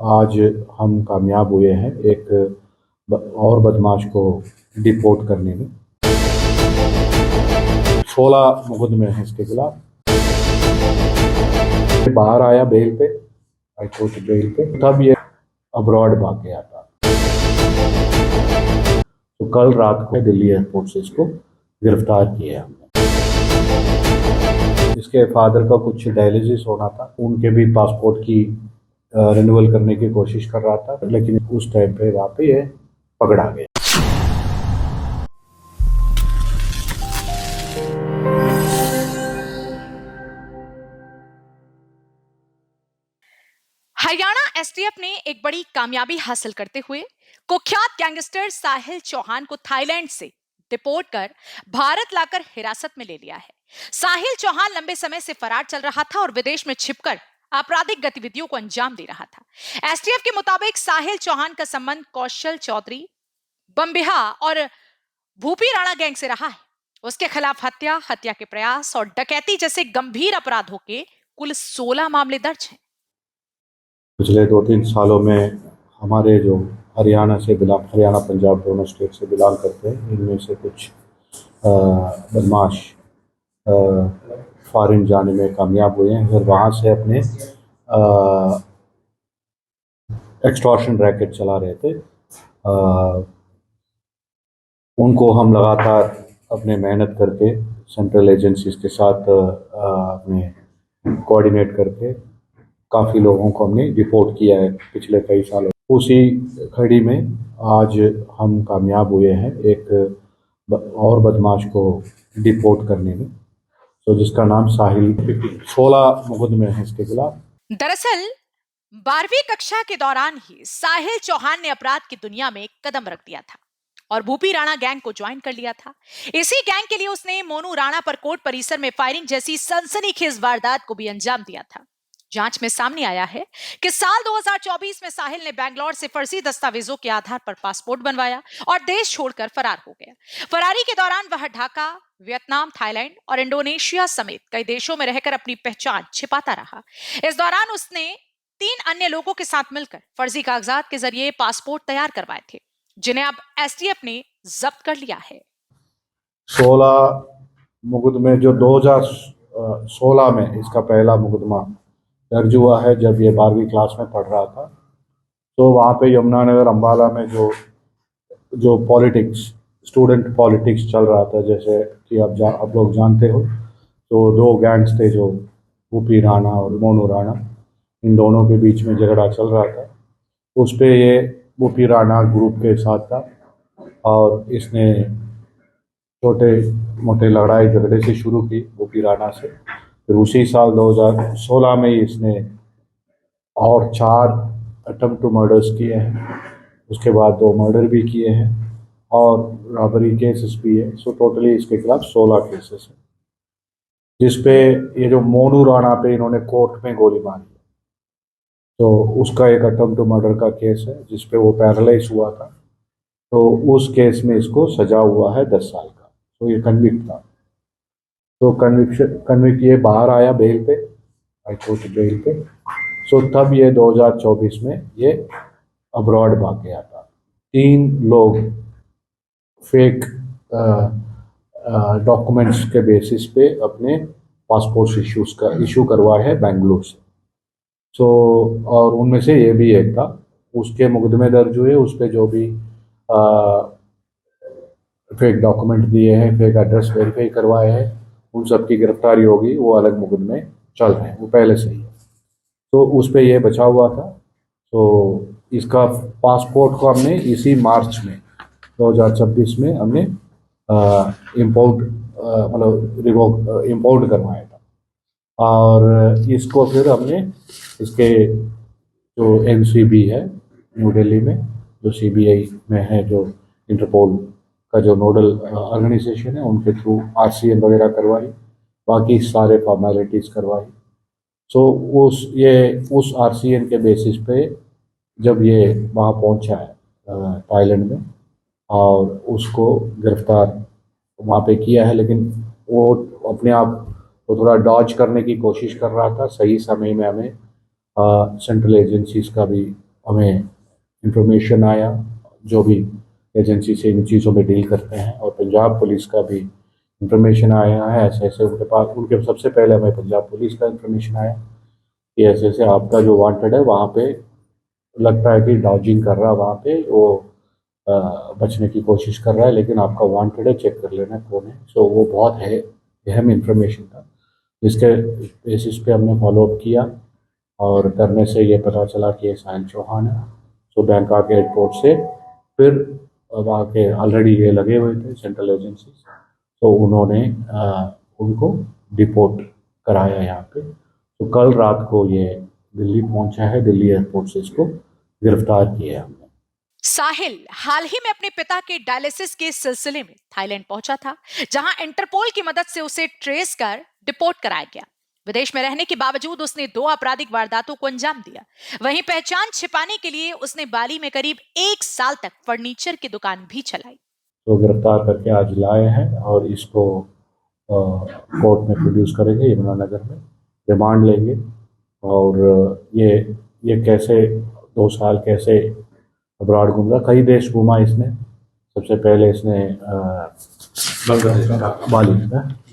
आज हम कामयाब हुए हैं एक और बदमाश को डिपोर्ट करने में। 16 मुकदमे हैं इसके खिलाफ। बाहर आया बेल पे, हाई कोर्ट बेल पे, तब ये अब्रॉड भाग गया था। तो कल रात को दिल्ली एयरपोर्ट से इसको गिरफ्तार किया हमने। इसके फादर का कुछ डायलिसिस होना था, उनके भी पासपोर्ट की रिन्यूअल करने की कोशिश कर रहा था, लेकिन उस टाइम पे वहाँ पे ये पकड़ा गया। हरियाणा एसटीएफ ने एक बड़ी कामयाबी हासिल करते हुए कुख्यात गैंगस्टर साहिल चौहान को थाईलैंड से डिपोर्ट कर भारत लाकर हिरासत में ले लिया है। साहिल चौहान लंबे समय से फरार चल रहा था और विदेश में छिपकर आपराधिक गतिविधियों को अंजाम दे रहा था। एसटीएफ के मुताबिक साहिल चौहान का संबंध कौशल चौधरी, बमबिहा और भूपी राणा गैंग से रहा है। उसके खिलाफ हत्या, हत्या के प्रयास और डकैती जैसे गंभीर अपराधों के कुल 16 मामले दर्ज हैं। पिछले 2-3 सालों में हमारे जो हरियाणा पंजाब दोनों स्टेट से बिलोंग करते हैं, इनमें से कुछ बदमाश फॉरेन जाने में कामयाब हुए हैं और वहाँ से अपने एक्सटॉर्शन रैकेट चला रहे थे। उनको हम लगातार अपने मेहनत करके सेंट्रल एजेंसीज के साथ अपने कोऑर्डिनेट करके काफ़ी लोगों को हमने रिपोर्ट किया है पिछले कई सालों। उसी कड़ी में आज हम कामयाब हुए हैं एक और बदमाश को डिपोर्ट करने में, तो जिसका नाम साहिल। 16 मुकदमे हैं इसके खिलाफ। दरअसल 12वीं कक्षा के दौरान ही साहिल चौहान ने अपराध की दुनिया में कदम रख दिया था और भूपी राणा गैंग को ज्वाइन कर लिया था। इसी गैंग के लिए उसने मोनू राणा पर कोर्ट परिसर में फायरिंग जैसी सनसनीखेज वारदात को भी अंजाम दिया था। जांच में सामने आया है कि साल 2024 में साहिल ने बैंगलोर से फर्जी दस्तावेजों के आधार पर पासपोर्ट बनवाया और देश छोड़कर फरार हो गया। फरारी के दौरान वह ढाका, वियतनाम, थाईलैंड और इंडोनेशिया समेत कई देशों में रहकर अपनी पहचान छिपाता रहा। इस दौरान उसने 3 अन्य लोगों के साथ मिलकर फर्जी कागजात के जरिए पासपोर्ट तैयार करवाए थे, जिन्हें अब एसटीएफ ने जब्त कर लिया है। 16 मुकदमे जो 2016 में इसका पहला मुकदमा दर्ज हुआ है, जब ये 12वीं क्लास में पढ़ रहा था। तो वहाँ पे यमुनानगर अम्बाला में जो स्टूडेंट पॉलिटिक्स चल रहा था, जैसे कि आप लोग जानते हो, तो 2 गैंग्स थे, जो भूपी राणा और मोनू राणा, इन दोनों के बीच में झगड़ा चल रहा था। उस पे ये भूपी राणा ग्रुप के साथ था और इसने छोटे मोटे लड़ाई झगड़े से शुरू की भूपी राणा से। फिर उसी साल 2016 में इसने और 4 अटेम्प्ट टू मर्डर्स किए हैं। उसके बाद 2 मर्डर भी किए हैं और रॉबरी केसेस भी है। सो टोटली इसके खिलाफ 16 केसेस हैं, जिसपे ये जो मोनू राणा पे इन्होंने कोर्ट में गोली मारी, तो उसका एक अटेम्प्ट टू मर्डर का केस है, जिसपे वो पैरालाइज हुआ था। तो उस केस में इसको सजा हुआ है 10 साल का। तो ये कन्विक्ट था। तो कन्विक्ट ये बाहर आया बेल पे, हाई कोर्ट बेल पे। सो तब ये 2024 में ये अब्रॉड भाग गया था। 3 लोग फेक डॉक्यूमेंट्स के बेसिस पे अपने पासपोर्ट इशू करवाए हैं बेंगलुरु से। सो और उनमें से ये भी एक था। उसके मुकदमे दर्ज हुए, उस पर जो भी फेक डॉक्यूमेंट दिए हैं, फेक एड्रेस वेरीफाई करवाए हैं, उन सब की गिरफ्तारी होगी। वो अलग मुकदमे चल रहे हैं, वो पहले से ही है। तो उस पर यह बचा हुआ था। तो इसका पासपोर्ट को हमने इसी मार्च में 2026 में हमने इम्पोर्ट करवाया था। और इसको फिर हमने इसके जो एनसीबी है न्यू दिल्ली में, जो सीबीआई में है, जो इंटरपोल का जो नोडल ऑर्गेनाइजेशन है, उनके थ्रू आरसीएन वगैरह करवाई, बाकी सारे फॉर्मेलिटीज़ करवाई। सो उस आरसीएन के बेसिस पे जब ये वहाँ पहुँचा है थाईलैंड में, और उसको गिरफ्तार वहाँ पे किया है, लेकिन वो अपने आप को थोड़ा डॉज करने की कोशिश कर रहा था। सही समय में हमें सेंट्रल एजेंसीज का भी हमें इंफॉर्मेशन आया, जो भी एजेंसी से इन चीज़ों में डील करते हैं, और पंजाब पुलिस का भी इंफॉर्मेशन आया है ऐसे ऐसे उनके पास। उनके सबसे पहले हमें पंजाब पुलिस का इंफॉर्मेशन आया कि ऐसे ऐसे आपका जो वांटेड है वहाँ पे लगता है कि डॉजिंग कर रहा है, वहाँ पे वो बचने की कोशिश कर रहा है, लेकिन आपका वांटेड है, चेक कर लेना कौन है। सो वो बहुत है अहम इंफॉर्मेशन था, जिसके बेसिस पे हमने फॉलोअप किया, और करने से ये पता चला कि ये साहिल चौहान है। सो बैंकॉक एयरपोर्ट से फिर वहाँ के ऑलरेडी ये लगे हुए थे सेंट्रल एजेंसी, तो उन्होंने उनको डिपोर्ट कराया यहाँ पे। तो कल रात को ये दिल्ली पहुंचा है, दिल्ली एयरपोर्ट से इसको गिरफ्तार किया है हमने। साहिल हाल ही में अपने पिता के डायलिसिस के सिलसिले में थाईलैंड पहुंचा था, जहां इंटरपोल की मदद से उसे ट्रेस कर डिपोर्ट कराया गया। विदेश में रहने के बावजूद उसने 2 आपराधिक वारदातों को अंजाम दिया। वहीं पहचान छिपाने के लिए उसने बाली में करीब 1 साल तक फर्नीचर की दुकान भी चलाई। तो गिरफ्तार करके आज लाए हैं और इसको कोर्ट में प्रोड्यूस करेंगे, यमुनानगर में रिमांड लेंगे। और ये कैसे 2 साल कैसे अब्रॉड घूम रहा, कई देश घूमा इसने। सबसे पहले इसने बाली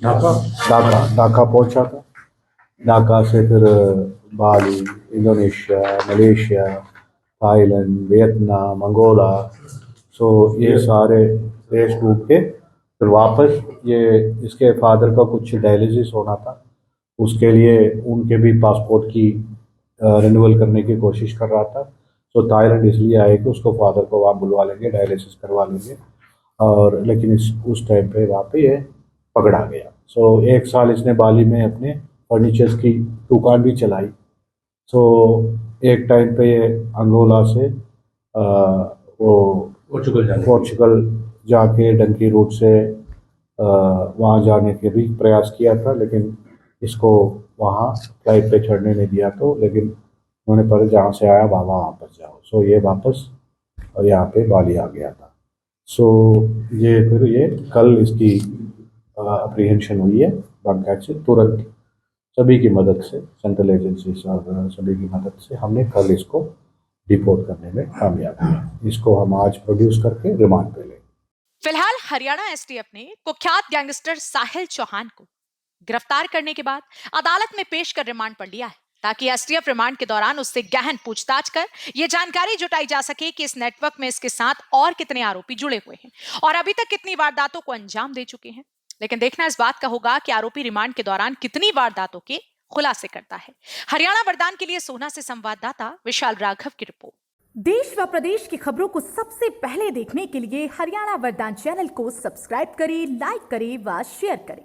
ढाका पहुंचा था, ढाका से फिर Bali, Indonesia, Malaysia, Thailand, Vietnam, Angola, so ये सारे देश घूम के फिर वापस ये इसके फादर का कुछ डायलिसिस होना था, उसके लिए उनके भी पासपोर्ट की रिन्यूअल करने की कोशिश कर रहा था। तो थाईलैंड इसलिए आए कि उसको फादर को वहाँ बुलवा लेंगे, डायलिसिस करवा लेंगे, और लेकिन उस टाइम पे वहाँ पे ये पकड़ा गया। सो 1 साल इसने बाली में अपने फर्नीचर्स की दुकान भी चलाई। सो एक टाइम पे ये अंगोला से वो पोर्चुगल जाके डंकी रूट से वहाँ जाने के भी प्रयास किया था, लेकिन इसको वहाँ फ्लाइट पे चढ़ने नहीं दिया, तो लेकिन उन्होंने पर जहाँ से आया वहाँ वापस जाओ। सो ये वापस और यहाँ पे बाली आ गया था। सो ये फिर ये कल इसकी अप्रीहेंशन हुई है बैंकॉक से, तुरंत सभी की मदद से, सेंट्रल एजेंसी और सभी की मदद से हमने कल इसको डिपोर्ट करने में कामयाब हुए। इसको हम आज प्रोड्यूस करके रिमांड पे लेंगे। फिलहाल हरियाणा एसटीएफ ने कुख्यात गैंगस्टर साहिल चौहान को गिरफ्तार करने के बाद अदालत में पेश कर रिमांड पर लिया है, ताकि एसटीएफ रिमांड के दौरान उससे गहन पूछताछ कर यह जानकारी जुटाई जा सके कि इस नेटवर्क में इसके साथ और कितने आरोपी जुड़े हुए हैं और अभी तक कितनी वारदातों को अंजाम दे चुके हैं। लेकिन देखना इस बात का होगा कि आरोपी रिमांड के दौरान कितनी वारदातों के खुलासे करता है। हरियाणा वरदान के लिए सोहना से संवाददाता विशाल राघव की रिपोर्ट। देश व प्रदेश की खबरों को सबसे पहले देखने के लिए हरियाणा वरदान चैनल को सब्सक्राइब करें, लाइक करें व शेयर करें।